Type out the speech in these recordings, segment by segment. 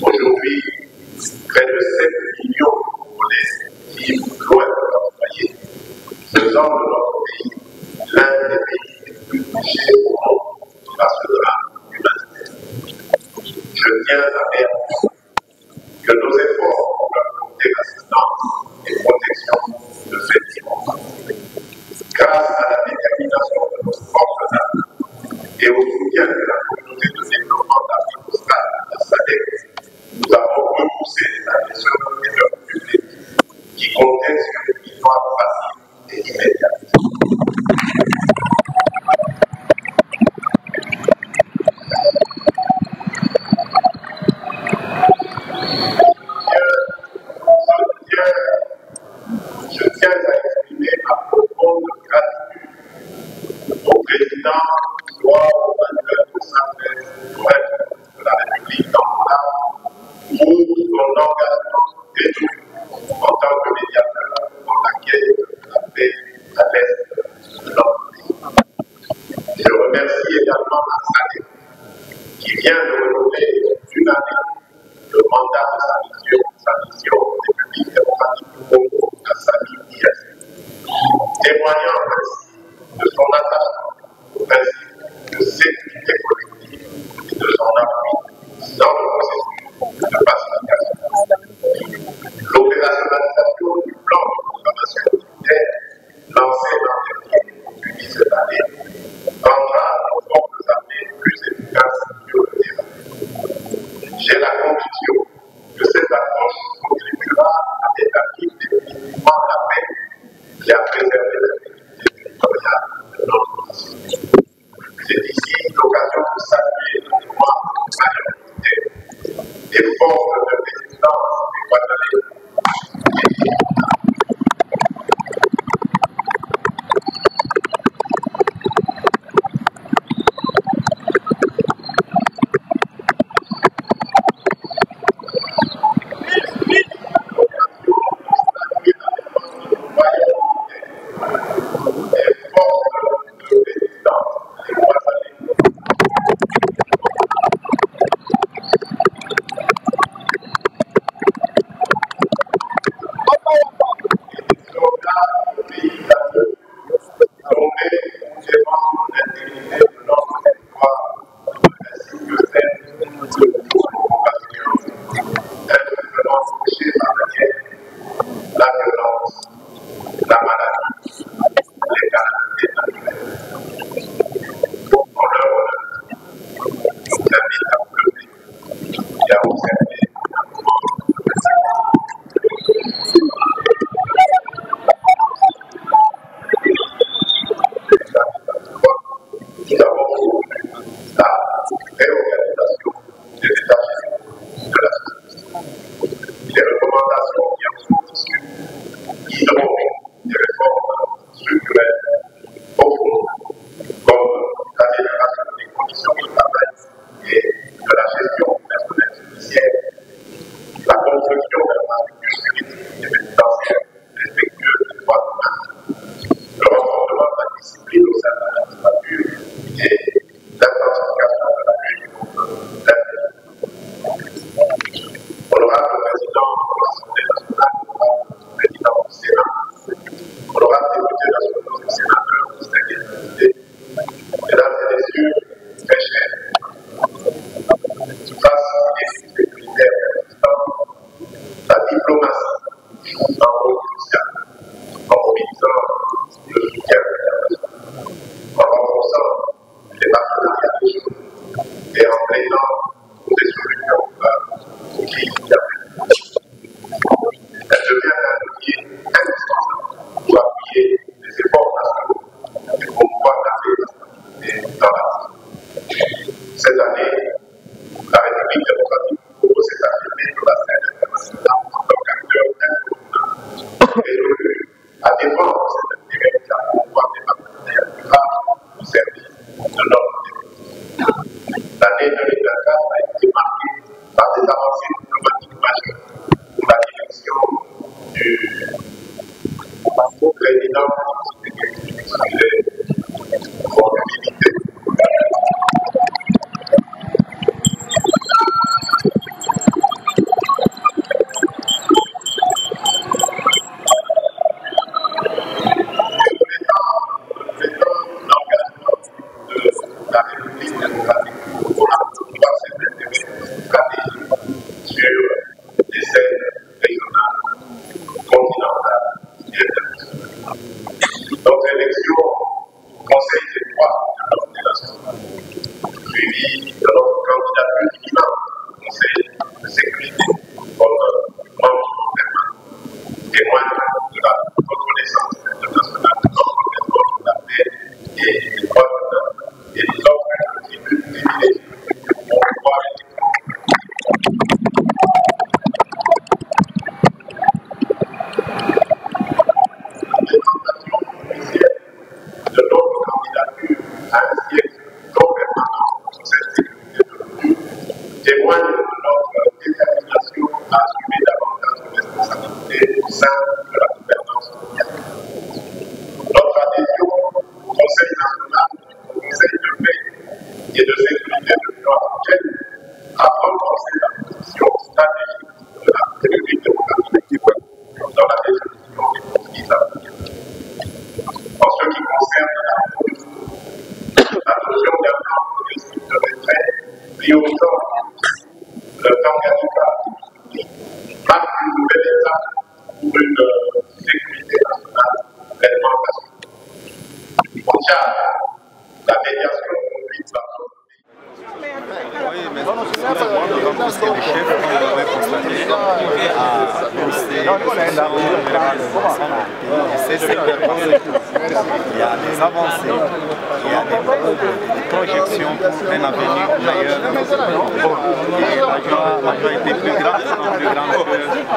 Aujourd'hui, près de 7 millions de Congolais vivent loin de leur foyer, faisant de notre pays l'un des pays les plus touchés au monde par ce drame humanitaire. Je tiens à dire que nos efforts pour leur apporter l'assistance et protection de cette immense. Grâce à la détermination de nos forces armées et au soutien de la communauté de développement d'Afrique australe de SADC, nous avons repoussé les agressions de l'ordre public qui comptaient sur une victoire facile et immédiate. Je tiens à exprimer ma profonde gratitude au président João Manuel dos Santos de la République d'Angola pour son engagement détenu en tant que médiateur dans l'accueil de la paix à l'est de notre pays. Je remercie également la SADC qui vient de renouveler d'une année le mandat de sa mission République démocratique du Congo à Sami IS, témoignant ainsi de son attachement au principe de sécurité collective et de son appui dans le processus de pacification. L'opérationnalisation du plan de programmation militaire lancé l'an dernier depuis cette année rendra nos forces armées plus efficaces sur le terrain. J'ai la conviction que cette approche contribuera à établir définitivement la paix et à préserver l'intégrité territoriale de notre nation. C'est ici l'occasion de saluer la mémoire majoritaire des forces de résistance équatoriennes. Cette année, la République démocratique du Congo s'est affirmée sur la scène internationale en tant qu'acteur incontournable résolu à défendre cet intérêt et à promouvoir des partenariats durables au service de notre démocratie. L'année 2024 a été marquée par des avancées diplomatiques majeures pour la direction du président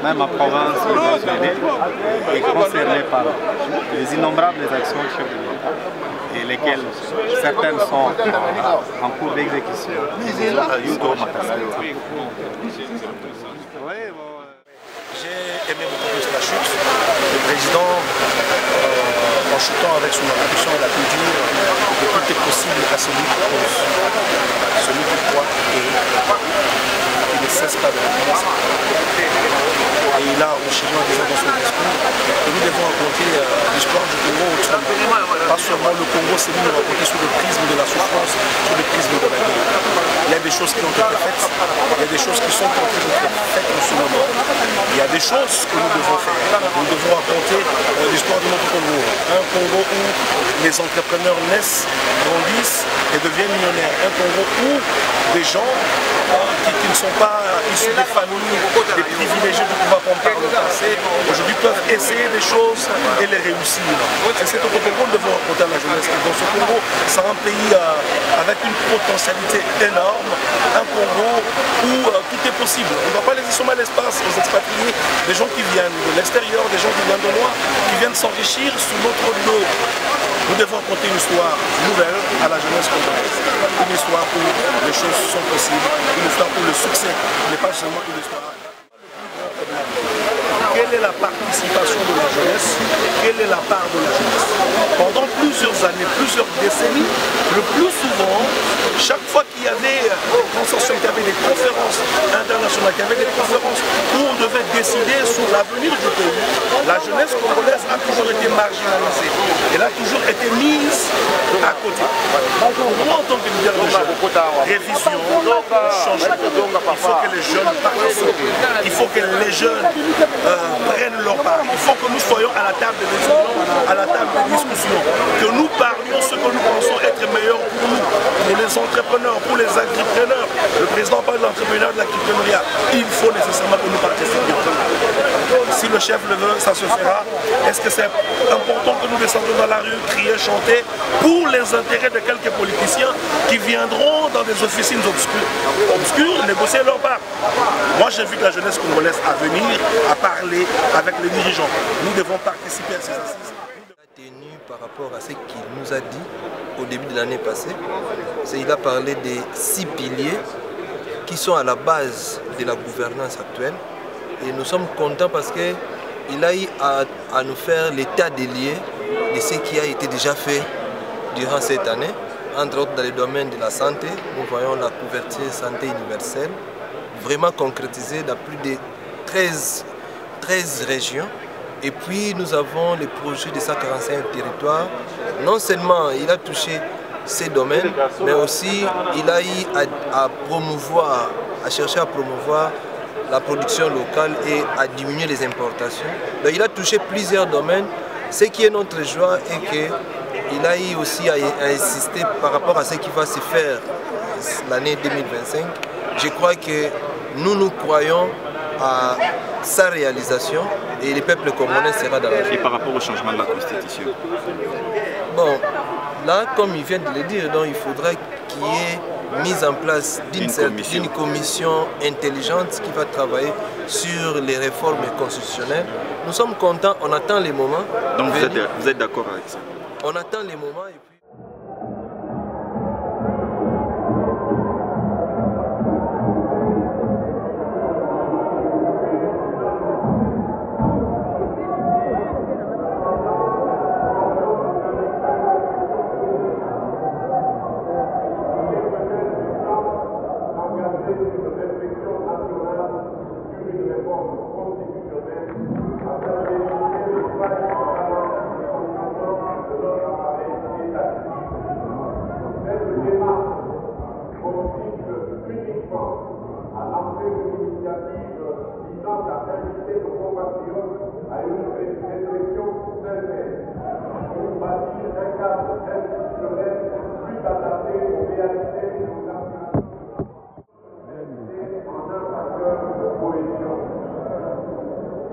même ma province est concernée par les innombrables actions du chef de l'État et lesquelles certaines sont en cours d'exécution. J'ai aimé beaucoup plus la chute. Le président, en chutant avec son ambition et la culture, que tout est possible à celui qui pose, celui qui croit et il ne cesse pas de le penser. Et il a enchaîné en disant dans son discours que nous devons raconter l'histoire du Congo autrement. Pas seulement le Congo, c'est nous raconter sous le prisme de la souffrance, sous le prisme de la guerre. Il y a des choses qui ont été faites, il y a des choses qui sont en train d'être faites en ce moment. Il y a des choses que nous devons faire. Nous devons raconter l'histoire de notre Congo. Un Congo où les entrepreneurs naissent, grandissent et deviennent millionnaires. Un Congo où des gens qui ne sont pas issus des familles, des privilégiés du pouvoir comme par le passé, aujourd'hui peuvent essayer des choses et les réussir. Et c'est au Congo que nous devons raconter à la jeunesse. Et dans ce Congo, c'est un pays avec une potentialité énorme, un Congo où tout est possible. On ne doit pas laisser seulement l'espace aux expatriés, des gens qui viennent de l'extérieur, des gens qui viennent de loin, qui viennent s'enrichir sous notre dos. Nous devons raconter une histoire nouvelle à la jeunesse congolaise. Une histoire où les choses sont possibles, une histoire où le succès n'est pas seulement une histoire. Quelle est la participation de la jeunesse? Quelle est la part de la jeunesse? Pendant plusieurs années, plusieurs décennies, le plus souvent, chaque fois qu'il y avait des consortiums, qu'il y avait des conférences internationales, qu'il y avait des conférences où on devait décider sur l'avenir du pays, la jeunesse congolaise a toujours été marginalisée. Elle a toujours été mise à côté. Pour moi, en tant que leader de jeunes, révision, changement, il faut que les jeunes participent, il faut que les jeunes prennent leur part. Il faut que nous soyons à la table des décisions, à la table des discussions, que nous parlions ce que nous pensons être meilleur pour nous, pour les entrepreneurs, pour les agripreneurs. Le président parle de l'entrepreneuriat, de l'agripreneuriat. Il faut nécessairement que nous participions. Si le chef le veut, ça se fera. Est-ce que c'est important que nous descendions dans la rue, crier, chanter pour les intérêts de quelques politiciens qui viendront dans des officines obscures négocier leur part. Moi, j'invite la jeunesse congolaise à venir, à parler avec les dirigeants. Nous devons participer à ces assises. Tenu par rapport à ce qu'il nous a dit au début de l'année passée, il a parlé des 6 piliers qui sont à la base de la gouvernance actuelle. Et nous sommes contents parce qu'il a eu à nous faire l'état des lieux de ce qui a été déjà fait durant cette année. Entre autres dans le domaine de la santé, nous voyons la couverture santé universelle vraiment concrétisée dans plus de 13 régions. Et puis nous avons le projet de 145 territoires. Non seulement il a touché ces domaines, mais aussi il a eu à promouvoir, à chercher à promouvoir la production locale et à diminuer les importations. Donc il a touché plusieurs domaines. Ce qui est notre joie est qu'il a eu aussi à insister par rapport à ce qui va se faire l'année 2025. Je crois que nous croyons à sa réalisation et le peuple congolais sera dans la joie. Et par rapport au changement de la Constitution? Bon, là, comme il vient de le dire, donc, il faudrait qu'il y ait mise en place d'une commission intelligente qui va travailler sur les réformes constitutionnelles. Nous sommes contents, on attend les moments. Donc vous êtes d'accord avec ça? On attend les moments et puis... à une réflexion sincère pour bâtir un cadre institutionnel plus adapté aux réalités et aux aspirations en un facteur de cohésion.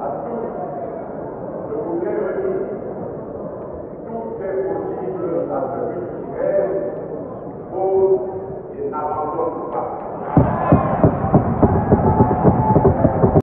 À tous, je voudrais redire, tout est possible à celui qui rêve, ose et n'abandonne pas.